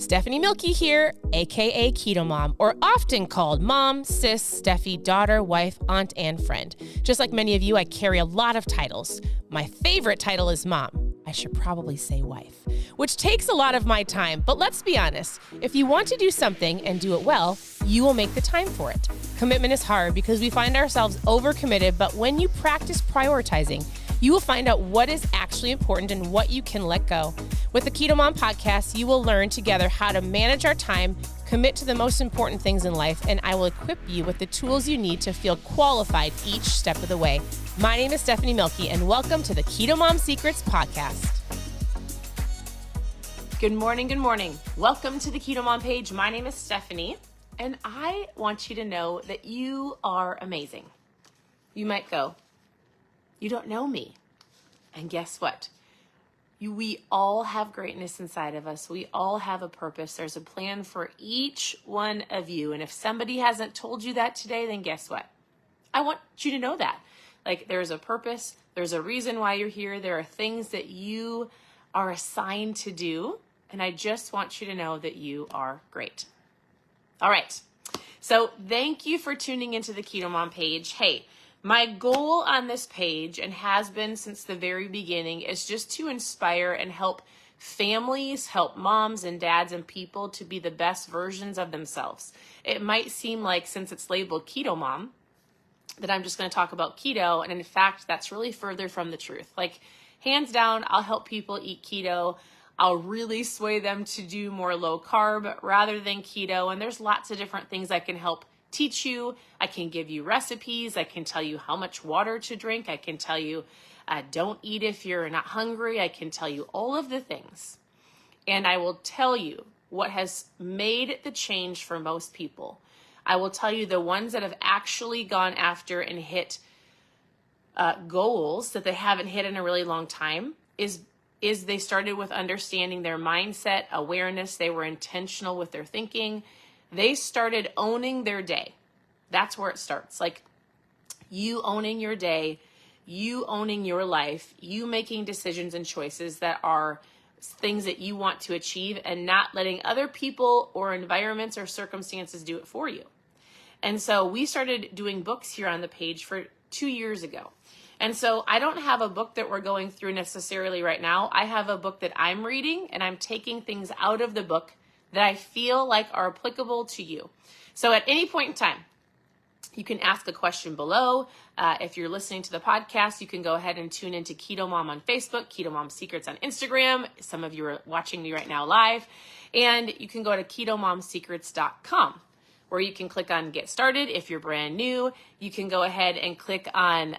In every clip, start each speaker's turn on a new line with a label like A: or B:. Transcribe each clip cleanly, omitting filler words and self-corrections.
A: Stephanie Milky here, aka KetoMOM, or often called mom, sis, Steffi, daughter, wife, aunt, and friend. Just like many of you, I carry a lot of titles. My favorite title is mom. I should probably say wife, which takes a lot of my time. But let's be honest, if you want to do something and do it well, you will make the time for it. Commitment is hard because we find ourselves overcommitted, but when you practice prioritizing, you will find out what is actually important and what you can let go. With the KetoMOM podcast, you will learn together how to manage our time, commit to the most important things in life, and I will equip you with the tools you need to feel qualified each step of the way. My name is Stephanie Milky, and welcome to the KetoMOM Secrets podcast. Good morning, good morning. Welcome to the KetoMOM page. My name is Stephanie, and I want you to know that you are amazing. You might go, you don't know me. And guess what? We all have greatness inside of us. We all have a purpose. There's a plan for each one of you. And if somebody hasn't told you that today, then guess what? I want you to know that. Like, there's a purpose. There's a reason why you're here. There are things that you are assigned to do. And I just want you to know that you are great. All right. So thank you for tuning into the KetoMOM page. Hey, my goal on this page, and has been since the very beginning, is just to inspire and help families, help moms and dads and people to be the best versions of themselves. It might seem like, since it's labeled KetoMOM, that I'm just going to talk about keto, and in fact, that's really further from the truth. Like, hands down, I'll help people eat keto. I'll really sway them to do more low carb rather than keto, and there's lots of different things I can help teach you. I can give you recipes. I can tell you how much water to drink. I can tell you don't eat if you're not hungry. I can tell you all of the things. And I will tell you what has made the change for most people. I will tell you the ones that have actually gone after and hit goals that they haven't hit in a really long time is they started with understanding their mindset, awareness. They were intentional with their thinking. They started owning their day. That's where it starts. Like, you owning your day, you owning your life, you making decisions and choices that are things that you want to achieve, and not letting other people or environments or circumstances do it for you. And so we started doing books here on the page for 2 years ago. And so I don't have a book that we're going through necessarily right now. I have a book that I'm reading, and I'm taking things out of the book that I feel like are applicable to you. So at any point in time, you can ask a question below. If you're listening to the podcast, you can go ahead and tune into KetoMOM on Facebook, KetoMOM Secrets on Instagram. Some of you are watching me right now live. And you can go to ketomomsecrets.com, where you can click on Get Started. If you're brand new, you can go ahead and click on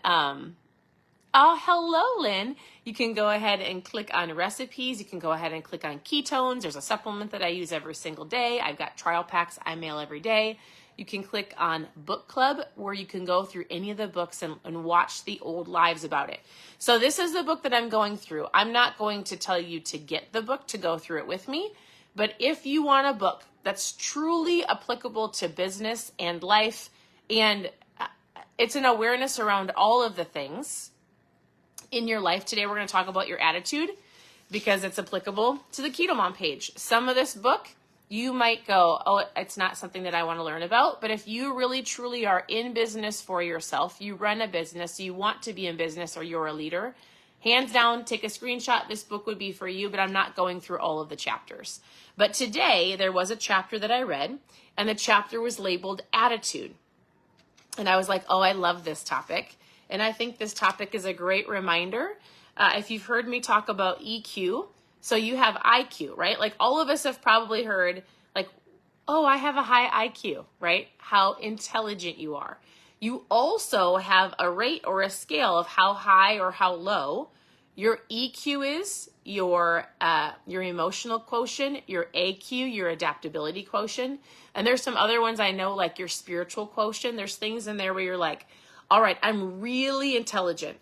A: oh, hello, Lynn. You can go ahead and click on recipes. You can go ahead and click on ketones. There's a supplement that I use every single day. I've got trial packs I mail every day. You can click on book club, where you can go through any of the books and watch the old lives about it. So this is the book that I'm going through. I'm not going to tell you to get the book to go through it with me, but if you want a book that's truly applicable to business and life, and it's an awareness around all of the things in your life. Today, we're going to talk about your attitude, because it's applicable to the KetoMOM page. Some of this book, you might go, oh, it's not something that I want to learn about. But if you really, truly are in business for yourself, you run a business, you want to be in business, or you're a leader, hands down, take a screenshot. This book would be for you, but I'm not going through all of the chapters. But today, there was a chapter that I read, and the chapter was labeled Attitude. And I was like, oh, I love this topic. And I think this topic is a great reminder. If you've heard me talk about EQ, so you have IQ, right? Like, all of us have probably heard, like, oh, I have a high IQ, right? How intelligent you are. You also have a rate or a scale of how high or how low your EQ is, your emotional quotient, your AQ, your adaptability quotient. And there's some other ones I know, like your spiritual quotient. There's things in there where you're like, all right, I'm really intelligent.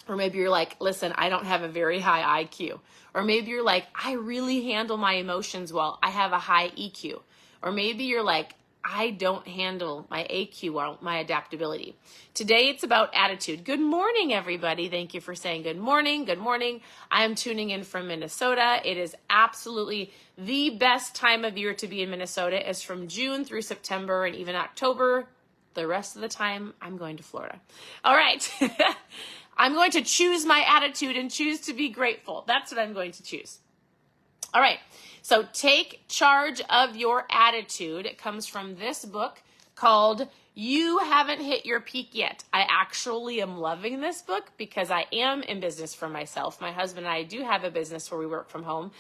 A: Or maybe you're like, listen, I don't have a very high IQ. Or maybe you're like, I really handle my emotions well. I have a high EQ. Or maybe you're like, I don't handle my AQ or my adaptability. Today, it's about attitude. Good morning, everybody. Thank you for saying good morning. Good morning. I am tuning in from Minnesota. It is absolutely the best time of year to be in Minnesota. It's from June through September and even October. The rest of the time, I'm going to Florida. All right. I'm going to choose my attitude and choose to be grateful. That's what I'm going to choose. All right. So take charge of your attitude. It comes from this book called You Haven't Hit Your Peak Yet. I actually am loving this book because I am in business for myself. My husband and I do have a business where we work from home.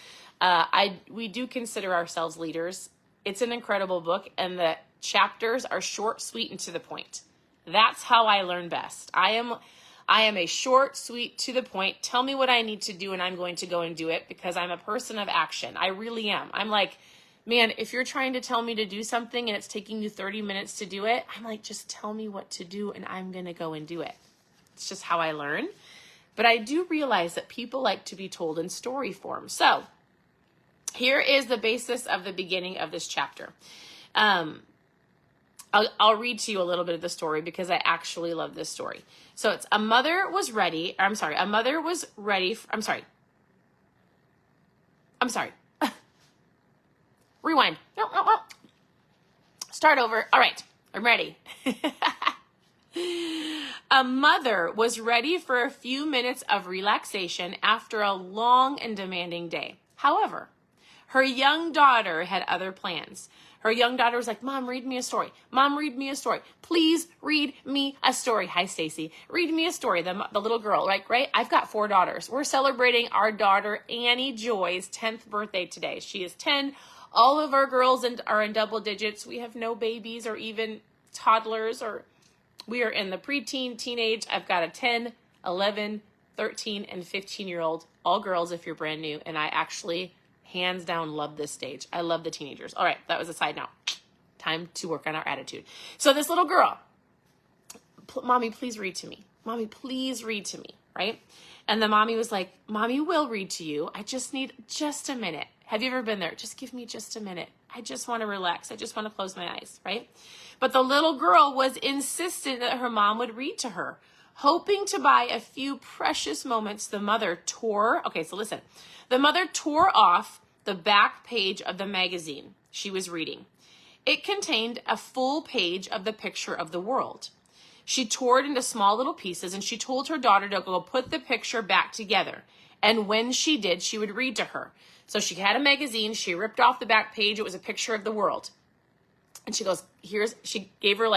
A: We do consider ourselves leaders. It's an incredible book, and the chapters are short, sweet, and to the point. That's how I learn best. I am a short, sweet, to the point. Tell me what I need to do and I'm going to go and do it because I'm a person of action. I really am. I'm like, man, if you're trying to tell me to do something and it's taking you 30 minutes to do it, I'm like, just tell me what to do and I'm going to go and do it. It's just how I learn. But I do realize that people like to be told in story form. So here is the basis of the beginning of this chapter. I'll read to you a little bit of the story because I actually love this story. So it's a mother was ready. Rewind. No. Start over. All right. I'm ready. A mother was ready for a few minutes of relaxation after a long and demanding day. However, her young daughter had other plans. Her young daughter was like, Mom, read me a story. Mom, read me a story. Please read me a story. Hi, Stacy. Read me a story. The little girl, right? I've got 4 daughters. We're celebrating our daughter Annie Joy's 10th birthday today. She is 10. All of our girls are in double digits. We have no babies or even toddlers, or we are in the preteen, teenage. I've got a 10, 11, 13, and 15-year-old, all girls if you're brand new, and I actually hands down love this stage. I love the teenagers. All right, that was a side note. Time to work on our attitude. So this little girl, Mommy, please read to me. Mommy, please read to me, right? And the mommy was like, Mommy will read to you. I just need just a minute. Have you ever been there? Just give me just a minute. I just want to relax. I just want to close my eyes, right? But the little girl was insistent that her mom would read to her. Hoping to buy a few precious moments, the mother tore off the back page of the magazine she was reading. It contained a full page of the picture of the world. She tore it into small little pieces and she told her daughter to go put the picture back together. And when she did, she would read to her. So she had a magazine. She ripped off the back page. It was a picture of the world. And she goes, she gave her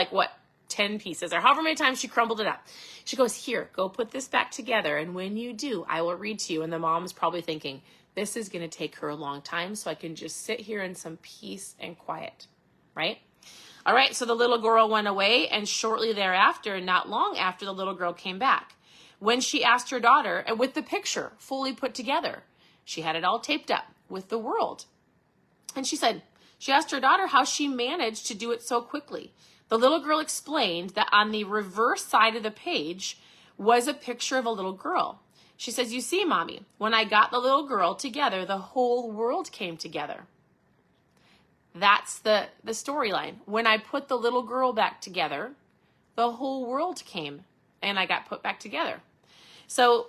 A: 10 pieces or however many times she crumbled it up. She goes, here, go put this back together. And when you do, I will read to you. And the mom's probably thinking, this is going to take her a long time, so I can just sit here in some peace and quiet, right? All right, so the little girl went away, and shortly thereafter, not long after, the little girl came back. When she asked her daughter, and with the picture fully put together, she had it all taped up with the world. And she asked her daughter how she managed to do it so quickly. The little girl explained that on the reverse side of the page was a picture of a little girl. She says, you see, Mommy, when I got the little girl together, the whole world came together. That's the storyline. When I put the little girl back together, the whole world came and I got put back together. So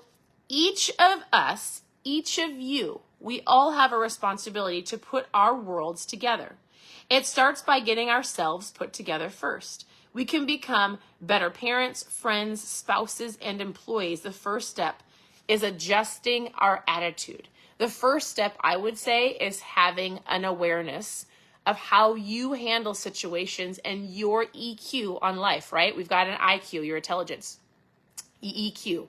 A: each of us, each of you, we all have a responsibility to put our worlds together. It starts by getting ourselves put together first. We can become better parents, friends, spouses, and employees. The first step is adjusting our attitude. The first step, I would say, is having an awareness of how you handle situations and your EQ on life, right? We've got an IQ, your intelligence, EQ.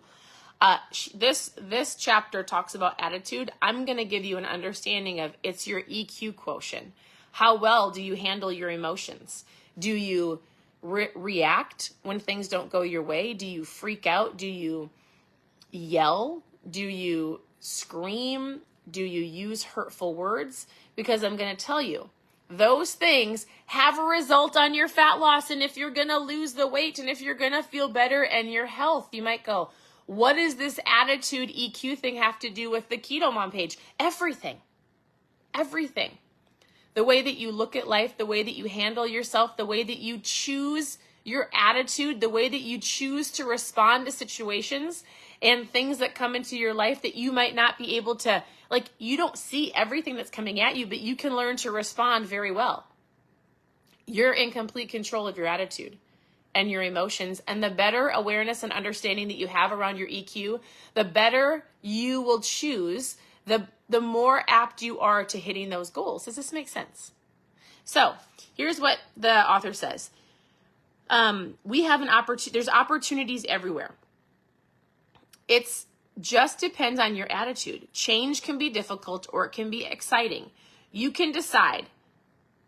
A: This chapter talks about attitude. I'm going to give you an understanding of it's your EQ quotient. How well do you handle your emotions? Do you react when things don't go your way? Do you freak out? Do you yell? Do you scream? Do you use hurtful words? Because I'm going to tell you, those things have a result on your fat loss. And if you're going to lose the weight and if you're going to feel better and your health, you might go, what does this attitude EQ thing have to do with the KetoMOM page? Everything. the way that you look at life, the way that you handle yourself, the way that you choose your attitude, the way that you choose to respond to situations and things that come into your life that you might not be able to, like, you don't see everything that's coming at you, but you can learn to respond very well. You're in complete control of your attitude and your emotions. And the better awareness and understanding that you have around your EQ, the better you will choose, the more apt you are to hitting those goals. Does this make sense? So here's what the author says. We have an opportunity. There's opportunities everywhere. It's just depends on your attitude. Change can be difficult or it can be exciting. You can decide.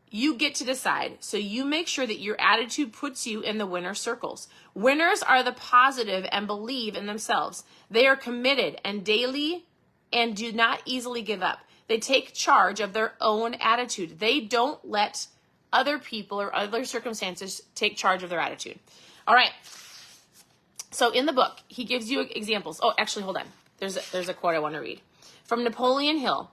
A: You get to decide. So you make sure that your attitude puts you in the winner circles. Winners are the positive and believe in themselves. They are committed and daily and do not easily give up. They take charge of their own attitude. They don't let other people or other circumstances take charge of their attitude. All right. So in the book, he gives you examples. Oh, actually, hold on. There's a quote I want to read from Napoleon Hill.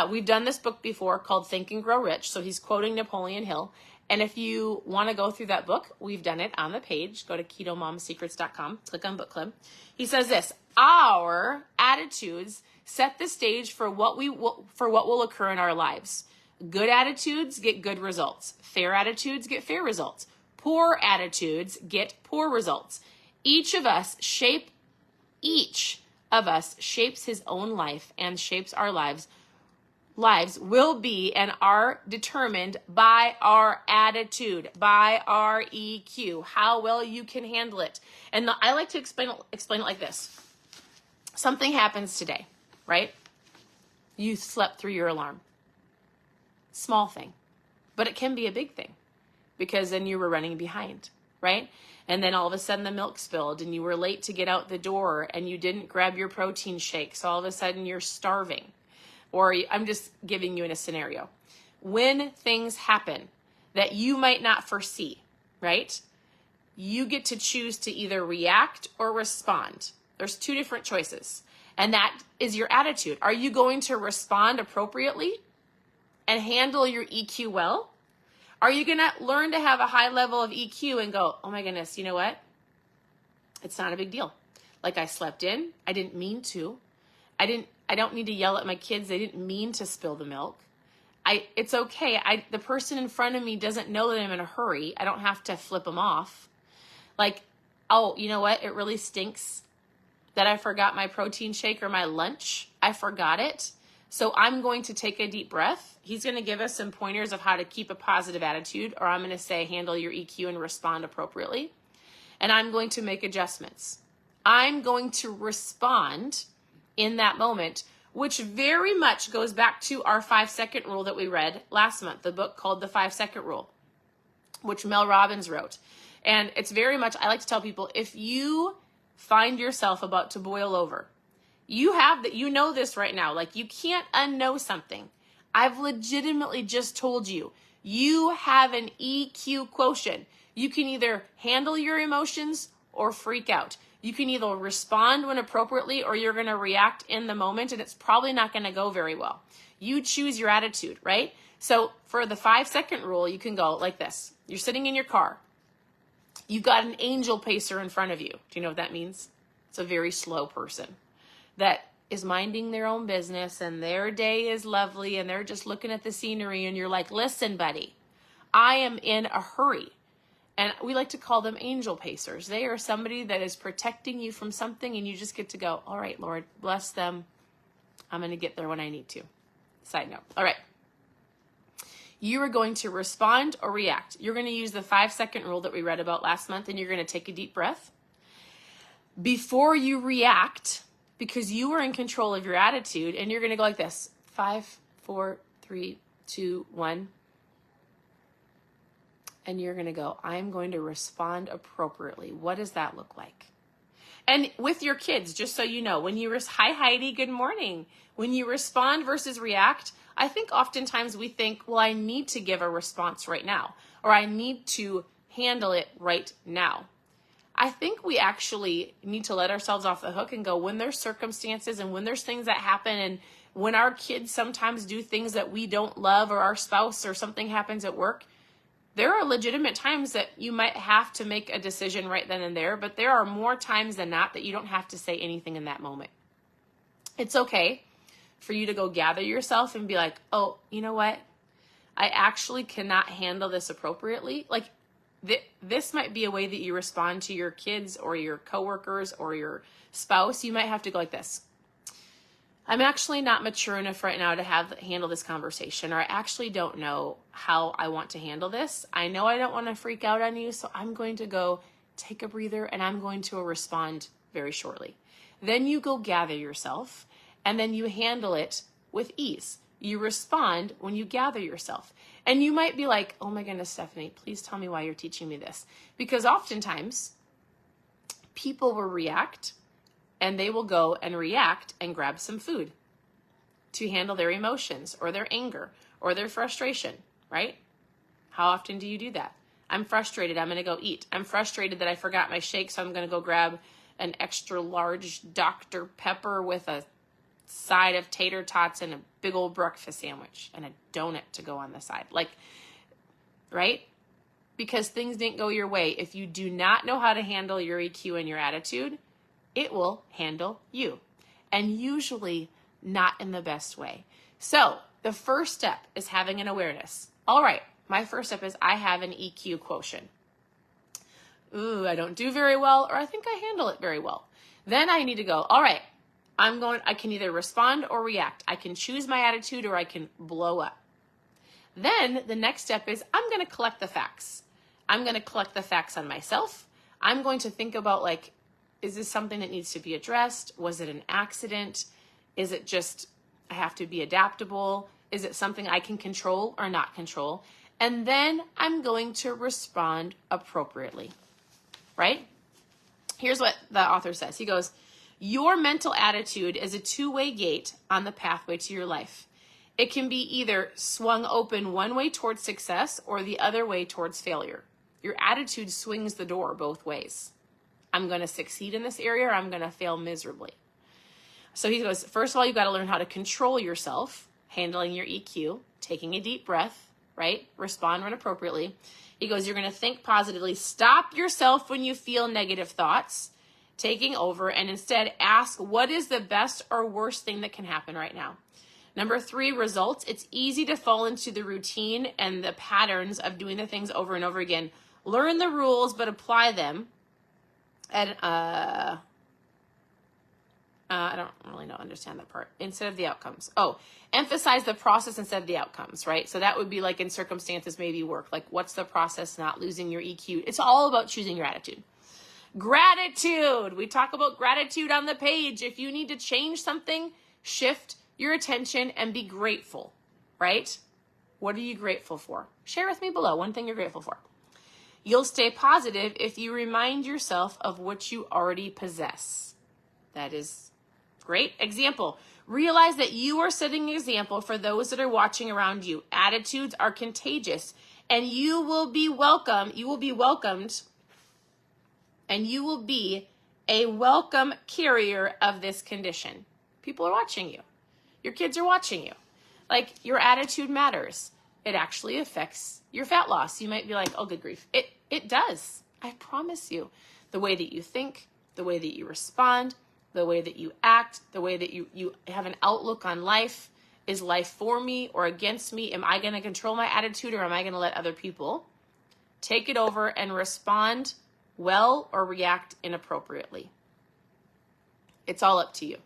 A: We've done this book before called Think and Grow Rich. So he's quoting Napoleon Hill. And if you want to go through that book, we've done it on the page. Go to KetoMomSecrets.com, click on book club. He says this: our attitudes set the stage for what will occur in our lives. Good attitudes get good results. Fair attitudes get fair results. Poor attitudes get poor results. Each of us shapes his own life and shapes our lives. Lives will be and are determined by our attitude, by our EQ, how well you can handle it. And I like to explain it like this. Something happens today, right? You slept through your alarm. Small thing, but it can be a big thing because then you were running behind, right? And then all of a sudden the milk spilled and you were late to get out the door and you didn't grab your protein shake. So all of a sudden you're starving. Or I'm just giving you in a scenario. When things happen that you might not foresee, right? You get to choose to either react or respond. There's two different choices. And that is your attitude. Are you going to respond appropriately and handle your EQ well? Are you going to learn to have a high level of EQ and go, oh my goodness, you know what? It's not a big deal. Like, I slept in. I didn't mean to. I don't need to yell at my kids. They didn't mean to spill the milk. It's okay. The person in front of me doesn't know that I'm in a hurry. I don't have to flip them off. Like, oh, you know what? It really stinks that I forgot my protein shake or my lunch. I forgot it. So I'm going to take a deep breath. He's going to give us some pointers of how to keep a positive attitude, or I'm going to say handle your EQ and respond appropriately. And I'm going to make adjustments. I'm going to respond in that moment, which very much goes back to our 5-second rule that we read last month, the book called The 5-Second Rule, which Mel Robbins wrote. And it's very much, I like to tell people, if you find yourself about to boil over, you know this right now. Like, you can't unknow something. I've legitimately just told you, you have an EQ quotient. You can either handle your emotions or freak out. You can either respond when appropriately or you're going to react in the moment, and it's probably not going to go very well. You choose your attitude, right? So for the 5-second rule, you can go like this. You're sitting in your car. You've got an angel pacer in front of you. Do you know what that means? It's a very slow person that is minding their own business and their day is lovely and they're just looking at the scenery and you're like, listen, buddy, I am in a hurry. And we like to call them angel pacers. They are somebody that is protecting you from something and you just get to go, all right, Lord, bless them. I'm going to get there when I need to. Side note. All right. You are going to respond or react. You're going to use the 5-second rule that we read about last month, and you're going to take a deep breath. Before you react, because you are in control of your attitude, and you're going to go like this. 5, 4, 3, 2, 1. And you're going to go, I'm going to respond appropriately. What does that look like? And with your kids, just so you know, when you hi Heidi, good morning. When you respond versus react, I think oftentimes we think, well, I need to give a response right now, or I need to handle it right now. I think we actually need to let ourselves off the hook and go, when there's circumstances and when there's things that happen and when our kids sometimes do things that we don't love, or our spouse or something happens at work, there are legitimate times that you might have to make a decision right then and there, but there are more times than not that you don't have to say anything in that moment. It's okay for you to go gather yourself and be like, oh, you know what? I actually cannot handle this appropriately. Like, this might be a way that you respond to your kids or your coworkers or your spouse. You might have to go like this. I'm actually not mature enough right now to handle this conversation, or I actually don't know how I want to handle this. I know I don't want to freak out on you, so I'm going to go take a breather and I'm going to respond very shortly. Then you go gather yourself and then you handle it with ease. You respond when you gather yourself. And you might be like, oh my goodness, Stephanie, please tell me why you're teaching me this. Because oftentimes people will react, and they will go and react and grab some food to handle their emotions or their anger or their frustration, right? How often do you do that? I'm frustrated, I'm going to go eat. I'm frustrated that I forgot my shake, so I'm going to go grab an extra large Dr. Pepper with a side of tater tots and a big old breakfast sandwich and a donut to go on the side. Like, right? Because things didn't go your way. If you do not know how to handle your EQ and your attitude, it will handle you, and usually not in the best way. So the first step is having an awareness. All right, my first step is I have an EQ quotient. Ooh, I don't do very well, or I think I handle it very well. Then I need to go, all right, I can either respond or react. I can choose my attitude or I can blow up. Then the next step is I'm going to collect the facts. I'm going to collect the facts on myself. I'm going to think about, like, is this something that needs to be addressed? Was it an accident? Is it just I have to be adaptable? Is it something I can control or not control? And then I'm going to respond appropriately, right? Here's what the author says. He goes, your mental attitude is a two-way gate on the pathway to your life. It can be either swung open one way towards success or the other way towards failure. Your attitude swings the door both ways. I'm going to succeed in this area or I'm going to fail miserably. So he goes, first of all, you've got to learn how to control yourself, handling your EQ, taking a deep breath, right? Respond when appropriately. He goes, you're going to think positively. Stop yourself when you feel negative thoughts taking over, and instead ask, what is the best or worst thing that can happen right now? Number 3, results. It's easy to fall into the routine and the patterns of doing the things over and over again. Learn the rules, but apply them. And I don't really understand that part. Instead of the outcomes. Oh, emphasize the process instead of the outcomes, right? So that would be like in circumstances, maybe work. Like, what's the process, not losing your EQ? It's all about choosing your attitude. Gratitude. We talk about gratitude on the page. If you need to change something, shift your attention and be grateful, right? What are you grateful for? Share with me below one thing you're grateful for. You'll stay positive if you remind yourself of what you already possess. That is great. Example. Realize that you are setting an example for those that are watching around you. Attitudes are contagious, and you will be welcome. You will be welcomed, and you will be a welcome carrier of this condition. People are watching you. Your kids are watching you. Like, your attitude matters. It actually affects your fat loss. You might be like, oh, good grief. It does. I promise you. The way that you think, the way that you respond, the way that you act, the way that you have an outlook on life. Is life for me or against me? Am I going to control my attitude, or am I going to let other people take it over and respond well or react inappropriately? It's all up to you.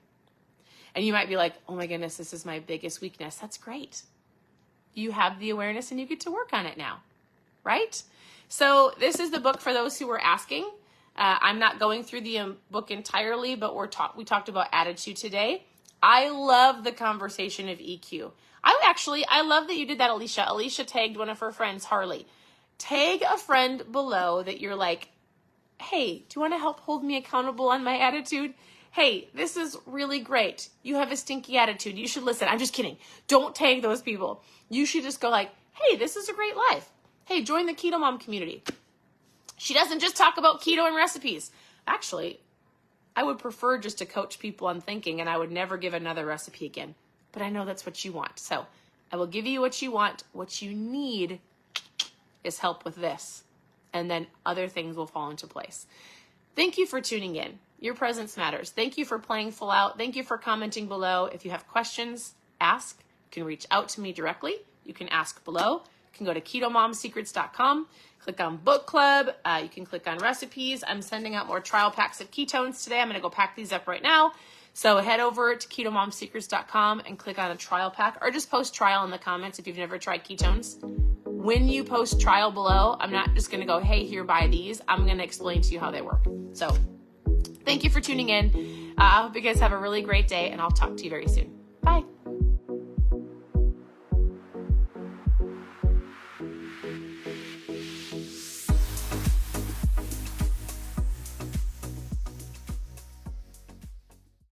A: And you might be like, oh my goodness, this is my biggest weakness. That's great. You have the awareness and you get to work on it now, right? So this is the book for those who were asking. I'm not going through the book entirely, but we talked about attitude today. I love the conversation of EQ. I love that you did that, Alicia. Alicia tagged one of her friends, Harley. Tag a friend below that you're like, hey, do you want to help hold me accountable on my attitude? Hey, this is really great. You have a stinky attitude. You should listen. I'm just kidding. Don't tag those people. You should just go like, hey, this is a great life. Hey, join the KetoMOM community. She doesn't just talk about keto and recipes. Actually, I would prefer just to coach people on thinking, and I would never give another recipe again. but I know that's what you want. So I will give you what you want. What you need is help with this. And then other things will fall into place. Thank you for tuning in. Your presence matters. Thank you for playing full out. Thank you for commenting below. If you have questions, ask. You can reach out to me directly. You can ask below. You can go to KetoMomSecrets.com. Click on book club. You can click on recipes. I'm sending out more trial packs of ketones today. I'm going to go pack these up right now. So head over to KetoMomSecrets.com and click on a trial pack, or just post trial in the comments if you've never tried ketones. When you post trial below, I'm not just going to go, hey, here, buy these. I'm going to explain to you how they work. So thank you for tuning in. I hope you guys have a really great day, and I'll talk to you very soon. Bye.